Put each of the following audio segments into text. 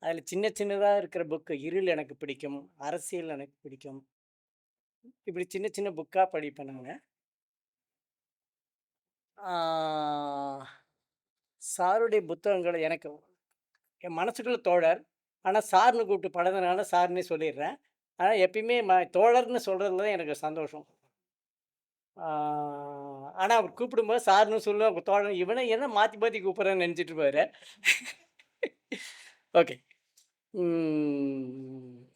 அதில சின்ன சின்னதா இருக்கிற புக்கு இருள் எனக்கு பிடிக்கும். அரசியல் எனக்கு பிடிக்கும். இப்படி சின்ன சின்ன புக்கா படிப்பேன் நானு. ஆ சாருடைய புத்தகங்கள் எனக்கு என் மனசுக்குள்ள தோழர். ஆனா சார்ன்னு கூப்பிட்டு பழகுனதுனால சார்ன்னே சொல்லிடுறேன். ஆனா எப்பயுமே தோழர்ன்னு சொல்றதுல தான் எனக்கு சந்தோஷம். ஆ ஆனா அவர் கூப்பிடும்போது சார்ன்னு சொல்லுவேன். தோழன் இவன என்ன மாத்தி மாத்தி கூப்பிடுறேன்னு நெனச்சிட்டு இருப்பாரு. ஓகே. ம்.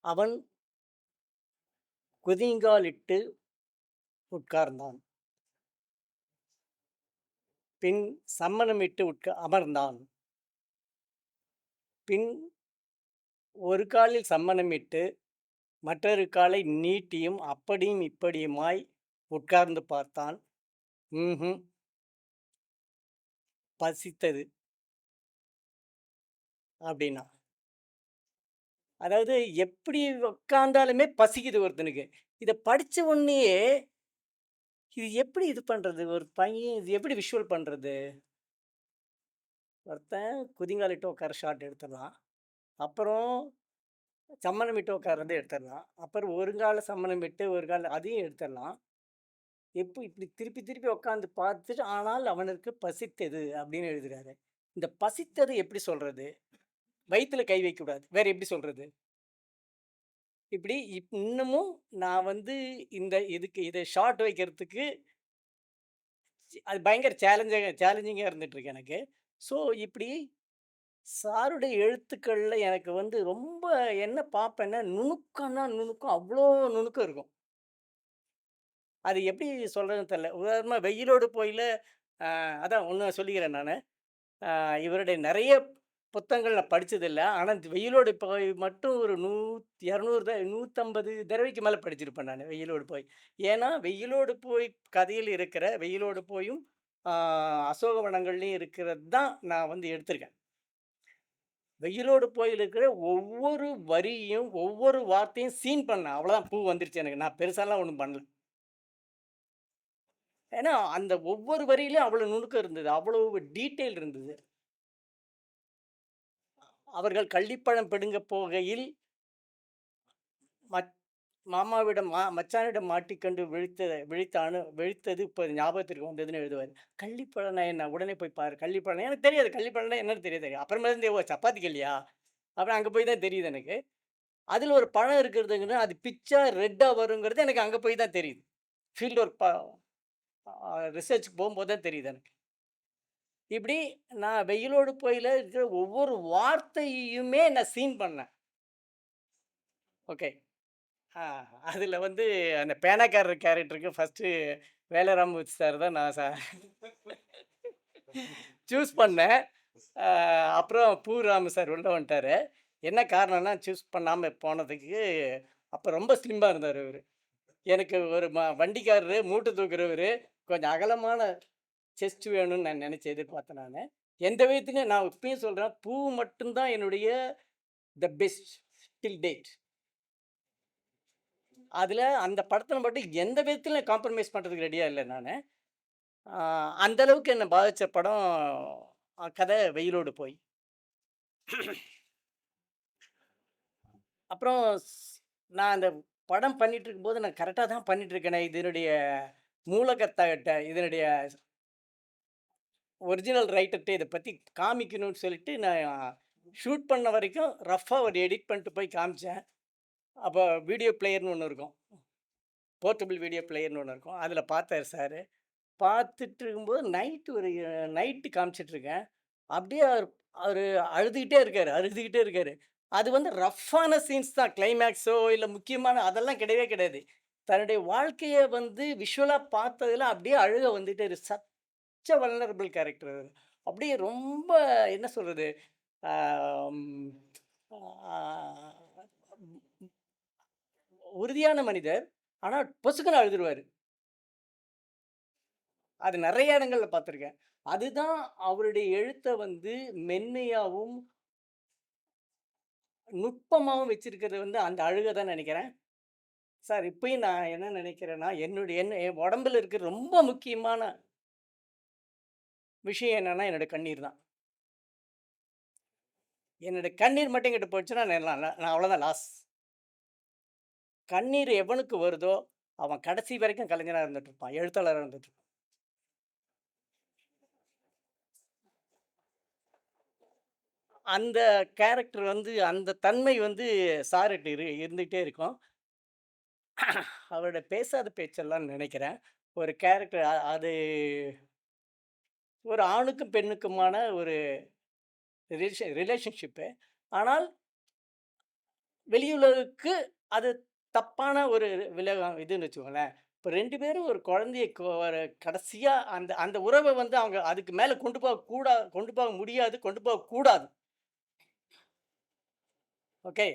அவன் குதிங்காலிட்டு உட்கார்ந்தான். பின் சம்மணமிட்டு அமர்ந்தான். பின் ஒரு காலில் சம்மணமிட்டு, மற்றொரு காலை நீட்டியும் அப்படியும் இப்படியுமாய் உட்கார்ந்து பார்த்தான். ம்ஹ்ம். பசித்தது அப்படின்னான். அதாவது எப்படி உட்கார்ந்தாலுமே பசிக்குது ஒருத்தனுக்கு. இத படிச்ச உடனேயே, இது எப்படி இது பண்றது? ஒரு பையன் இது எப்படி விஷுவல் பண்றது? ஒருத்தன் குதிங்காலிட்டு உட்கார ஷாட் எடுத்துடுறான். அப்புறம் சம்மணமிட்டு உட்கார்றத எடுத்துடலாம். அப்புறம் ஒரு கால சம்மணமிட்டு, ஒரு கால் அதையும் எடுத்துடலாம். இப்படி திருப்பி திருப்பி உட்காந்து பார்த்துட்டு, ஆனால் அவனுக்கு பசித்தது அப்படின்னு எழுதுறாரு. இந்த பசித்தது எப்படி சொல்றது? வயித்துல கை வைக்கக்கூடாது. வேற எப்படி சொல்றது? இப்படி இன்னமும் நான் வந்து இத ஷார்ட் வைக்கிறதுக்கு அது பயங்கர சேலஞ்சிங்கா இருந்துட்டு இருக்கு எனக்கு. ஸோ இப்படி சாருடைய எழுத்துக்கள்ல எனக்கு வந்து ரொம்ப என்ன பார்ப்பேன்னா, நுணுக்கம்னா நுணுக்கம் அவ்ளோ நுணுக்கம் இருக்கும். அது எப்படி சொல்றதுன்னு தெரியல. உதாரணமா வெயிலோடு போயில அதான் ஒண்ணு சொல்லிக்கிறேன் நானு. அ இவருடைய நெறைய புத்தகங்கள் நான் படிச்சதில்ல. ஆனா, இந்த வெயிலோடு போய் மட்டும் ஒரு 200 150 தடவைக்கு மேல படிச்சிருப்பேன் நானு, வெயிலோடு போய். ஏன்னா, வெயிலோடு போய் கதையில் இருக்கிற வெயிலோடு போயும், ஆ அசோகவனங்கள்லயும் இருக்கிறது தான் நான் வந்து எடுத்திருக்கேன். வெயிலோடு போயில இருக்கிற ஒவ்வொரு வரியும், ஒவ்வொரு வார்த்தையும் சீன் பண்ணேன். அவ்வளோதான் பூ வந்துருச்சு எனக்கு. நான் பெருசாலாம் ஒண்ணும் பண்ணல. ஏன்னா, அந்த ஒவ்வொரு வரியிலயும் அவ்வளோ நுணுக்கம் இருந்தது. அவ்வளவு டீட்டெயில் இருந்தது. அவர்கள் கள்ளிப்பழம் பிடுங்கப் போகையில் மச் மாமாவிடம் மச்சானிடம் மாட்டிக்கொண்டு விழித்தது இப்ப ஞாபகத்திற்கு வந்ததுன்னு எழுதுவாரு. கள்ளிப்பழம்னா என்ன? உடனே போய் பாரு. கள்ளிப்பழம் எனக்கு தெரியாது. கள்ளிப்பழம்னா என்னன்னு தெரியாது. அப்புறமேல் தான் ஓ! சப்பாத்தி கல்லியா? அப்புறம் அங்க போய் தான் தெரியுது எனக்கு. அதுல ஒரு பழம் இருக்கிறதுங்கன்னா, அது பிச்சா ரெட்டா வருங்கிறது எனக்கு அங்க போய் தான் தெரியுது. ஃபீல்ட் ஒர்க் ரிசர்ச்க்கு போம்போது தான் தெரியுது எனக்கு. இப்படி நான் வெயிலோடு போயில இருக்கிற ஒவ்வொரு வார்த்தையுமே நான் சீன் பண்ணேன். ஓகே. ஆ அதில வந்து அந்த பேனாக்காரர் கேரக்டருக்கு ஃபர்ஸ்ட்டு வேலராமூர்த்தி சார் தான் நான் சூஸ் பண்ணேன். அ அப்புறம் ராமு சார் உள்ள வந்துட்டாரு. என்ன காரணம்னா, சூஸ் பண்ணாம போனதுக்கு, அப்ப ரொம்ப ஸ்லிம்மா இருந்தாரு அவரு. எனக்கு ஒரு வண்டிக்காரரு, மூட்ட தூக்குறவரு, கொஞ்சம் அகலமான செஸ்ட் வேணும்னு நான் நெனச்சு எதிர்பார்த்தேன் நானு. எந்த விதத்திலயும் நான் இப்பயும் சொல்றேன், பூ மட்டும் தான் என்னுடைய த பெஸ்ட் டில் டேட். அதுல அந்த படத்துல மட்டும் எந்த விதத்திலும் காம்ப்ரமைஸ் பண்றதுக்கு ரெடியா இல்ல நானு. ஆ அந்த அளவுக்கு என்ன பாதிச்ச படம் கதை வெயிலோடு போய். அப்புறம் நான் அந்த படம் பண்ணிட்டு இருக்கும்போது நான் கரெக்ட்டா தான் பண்ணிட்டு இருக்கேனே, இதனுடைய மூலகர்த்தாகிட்ட இதனுடைய ஒரிஜினல் ரைட்டர்ட்ட இத பத்தி காமிக்கணும்னு சொல்லிட்டு நான் ஷூட் பண்ண வரைக்கும் ரஃப்பா ஒரு எடிட் பண்ணிட்டு போய் காமிச்சேன். அப்ப வீடியோ பிளேயர்ன்னு ஒண்ணு இருக்கும். போர்ட்டபிள் வீடியோ பிளேயர்ன்னு ஒண்ணு இருக்கும். அதுல பார்த்தாரு சாரு. பார்த்துட்டு இருக்கும்போது நைட்டு காமிச்சிட்டுருக்கேன். அப்படியே அவரு அழுதுகிட்டே இருக்காரு. அது வந்து ரஃப்பான சீன்ஸ் தான். கிளைமேக்ஸோ இல்ல முக்கியமான அதெல்லாம் கிடையவே கிடையாது. தன்னுடைய வாழ்க்கைய வந்து விஷுவலா பார்த்ததுல அப்படியே அழுகை வந்துட்டே சச் எ வல்னரபிள் கேரக்டர் அவரு. அப்படியே ரொம்ப என்ன சொல்றது? ஆம் ஆ உறுதியான மனிதர். ஆனா பொசுக்குன்னு அழுதுருவாரு. அது நெறைய இடங்கள்ல பார்த்துருக்கேன். அதுதான் அவருடைய எழுத்த வந்து மென்மையாவும், நுட்பமாவும் வச்சிருக்கிறது வந்து அந்த அழுக தான் நெனைக்கிறேன். சார் இப்பயும் நான் என்ன நெனைக்கிறேன்னா, என் உடம்புல இருக்கிற ரொம்ப முக்கியமான விஷயம் என்னன்னா, என்னோட கண்ணீர் தான். என்னோட கண்ணீர் மட்டும் என்கிட்ட போச்சுன்னா, நான் அவ்வளோதான் லாஸ். கண்ணீர் எவனுக்கு வருதோ, அவன் கடைசி வரைக்கும் கலைஞனா இருந்துட்டு இருப்பான். எழுத்தாளரா இருந்துட்டு இருப்பான். அந்த கேரக்டர் வந்து அந்த தன்மை வந்து சார்கிட்ட இருந்துகிட்டே இருக்கும். அவரோட பேசாத பேச்செல்லாம் நினைக்கிறேன். ஒரு கேரக்டர் அது ஒரு ஆணுக்கும் பெண்ணுக்குமான ஒரு ரிலேஷன்ஷிப்பு. ஆனால் வெளியுலகுக்கு அது தப்பான ஒரு இதுன்னு வச்சுக்கோங்களேன். இப்ப 2 பேரும் ஒரு குழந்தைய ஒரு கடைசியா அந்த அந்த உறவ வந்து அவங்க அதுக்கு மேல கொண்டு போக முடியாது, கொண்டு போகக்கூடாது. ஓகே.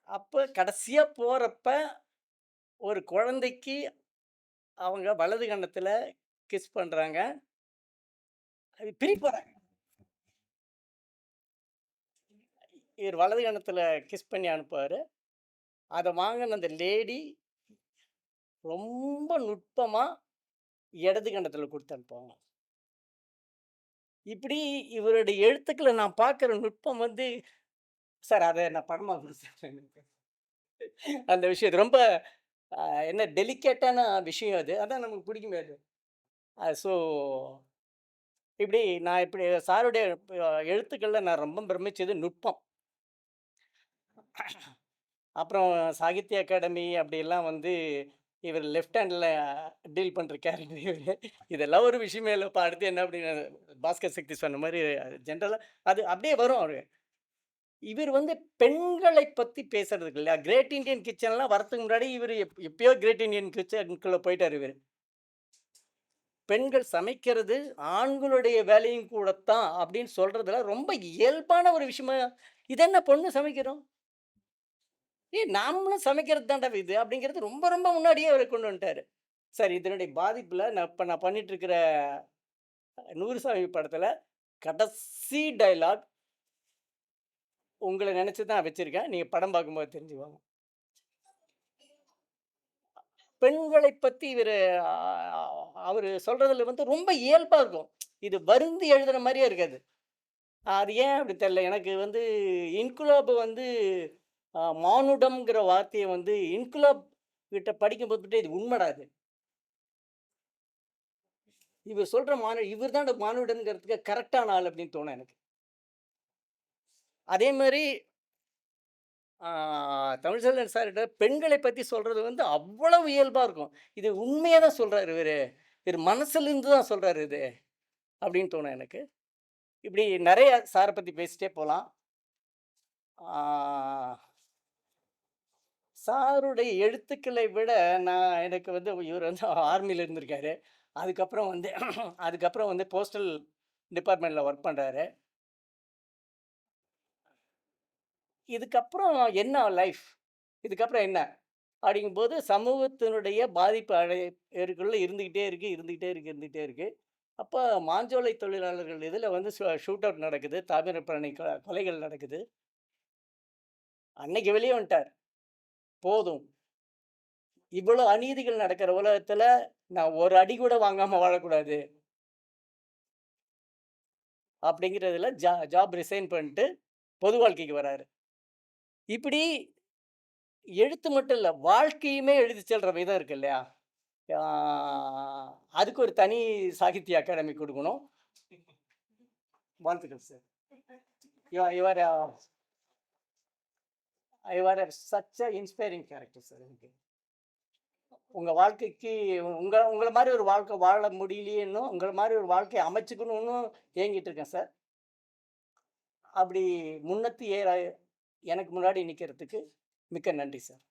அப்ப கடைசியா போறப்ப ஒரு குழந்தைக்கு அவங்க வலது கன்னத்துல கிஸ் பண்றாங்க. அது பிரிப்பாங்க. இவரு வலது கன்னத்துல கிஸ் பண்ணி அனுப்புவாரு. அத வாங்குன அந்த லேடி ரொம்ப நுட்பமா இடது கன்னத்துல குடுத்து அனுப்புவாங்க. இப்படி இவருடைய எழுத்துக்கள நான் பார்க்குற நுட்பம் வந்து சார் அத நான் படமா குடுத்துர்றேன். அந்த விஷயம் ரொம்ப அ என்ன டெலிகேட்டான விஷயம் அது. அதான் நமக்கு பிடிக்குமே அது. ஸோ இப்படி நான் இப்படி சாருடைய எழுத்துக்கள்ல நான் ரொம்ப பிரமிச்சது நுட்பம். அப்புறம் சாகித்ய அகாடமி அப்படிலாம் வந்து இவர் லெஃப்ட் ஹேண்ட்ல டீல் பண்ற கேரக்டர் இவரு. இதெல்லாம் ஒரு விஷயமே இல்லப்பா. அடுத்து என்ன அப்படின்னு பாஸ்கர் சக்தி சொன்ன மாரி ஜென்ரலா அது அப்படியே வரும் அவரு. இவர் வந்து பெண்களை பத்தி பேசுறதுக்கு இல்லையா? கிரேட் இண்டியன் கிச்சன்லாம் வரதுக்கு முன்னாடி இவரு எப்பயோ கிரேட் இண்டியன் கிச்சனுக்குள்ள போயிட்டாரு இவரு. பெண்கள் சமைக்கிறது ஆண்களுடைய வேலையும் கூடத்தான் அப்படின்னு சொல்றதுல ரொம்ப இயல்பான ஒரு விஷயமா, "இது என்ன பொண்ணு சமைக்கிறோம்? ஏய் நாமளும் சமைக்கிறது தான்டா இது" அப்படிங்கிறது ரொம்ப ரொம்ப முன்னாடியே அவரு கொண்டு வந்துட்டாரு. சார் இதனுடைய பாதிப்புல நான் பண்ணிட்டு இருக்கிற 100 சாமி படத்துல கடைசி டயலாக் உங்கள நெனச்சு தான் வச்சிருக்கேன். நீங்க படம் பார்க்கும்போது தெரிஞ்சுக்குவாங்க. பெண்களை பத்தி அ அவரு சொல்றதுல வந்து ரொம்ப இயல்பா இருக்கும். இது வருந்தி எழுதுன மாரியே இருக்காது. அது ஏன் அப்படி தெரியல. எனக்கு வந்து இன்குலாப் வந்து மானுடம்ங்கிற வார்த்தைய வந்து இன்குலாப் கிட்ட படிக்கும்போது இது உண்மைடா இது. இவர் சொல்ற இவர் தான் மானுடம்ங்கிறதுக்கு கரெக்ட்டான ஆள் அப்படின்னு தோணும் எனக்கு. அதே மாரி ஆ தமிழ்ச்செல்வன் சார்கிட்ட பெண்களை பத்தி சொல்றது வந்து அவ்வளவு இயல்பா இருக்கும். இது உண்மையா தான் சொல்றாரு இவரு. இவரு மனசுலருந்து தான் சொல்றாரு இது. அப்படின்னு தோணும் எனக்கு. இப்படி நெறைய சார பத்தி பேசிட்டே போலாம். ஆ சாருடைய எழுத்துக்களை விட எனக்கு வந்து இவரு வந்து ஆர்மில இருந்திருக்காரு. அதுக்கப்புறம் வந்து அதுக்கப்புறம் வந்து போஸ்டல் டிபார்ட்மெண்ட்ல வொர்க் பண்றாரு. இதுக்கப்புறம் என்ன லைஃப்? இதுக்கப்புறம் என்ன? அப்படிங்கும்போது சமூகத்தினுடைய பாதிப்பு இதுக்குள்ள இருந்துகிட்டே இருக்கு. அப்ப மாஞ்சோலை தொழிலாளர்கள் இதுல வந்து ஷூட் அவுட் நடக்குது. தாமிரபரணி கொலைகள் நடக்குது. அன்னைக்கு வெளிய வந்துட்டார். போதும். இவ்வளோ அநீதிகள் நடக்கிற உலகத்துல நான் ஒரு அடி கூட வாங்காம வாழக்கூடாது. அப்படிங்கிறதுல ஜாப் ரிசைன் பண்ணிட்டு பொது வாழ்க்கைக்கு வராரு. இப்படி எழுத்து மட்டும் இல்ல, வாழ்க்கையுமே எழுதிச் செல்ற விதம் இருக்கு இல்லையா? ஆ அதுக்கு ஒரு தனி சாகித்ய அகாடமி குடுக்கணும். வாழ்த்துக்கள் sir. You are such a inspiring character sir எனக்கு. உங்க வாழ்க்கைக்கு உங்கள மாரி ஒரு வாழ்க்கை வாழ முடியலையேன்னும், உங்கள மாரி ஒரு வாழ்க்கைய அமைச்சுக்கணும்னு ஏங்கிட்டு இருக்கேன் சார். அப்படி முன்னத்தி எனக்கு முன்னாடி நிக்கிறதுக்கு மிக்க நன்றி சார்.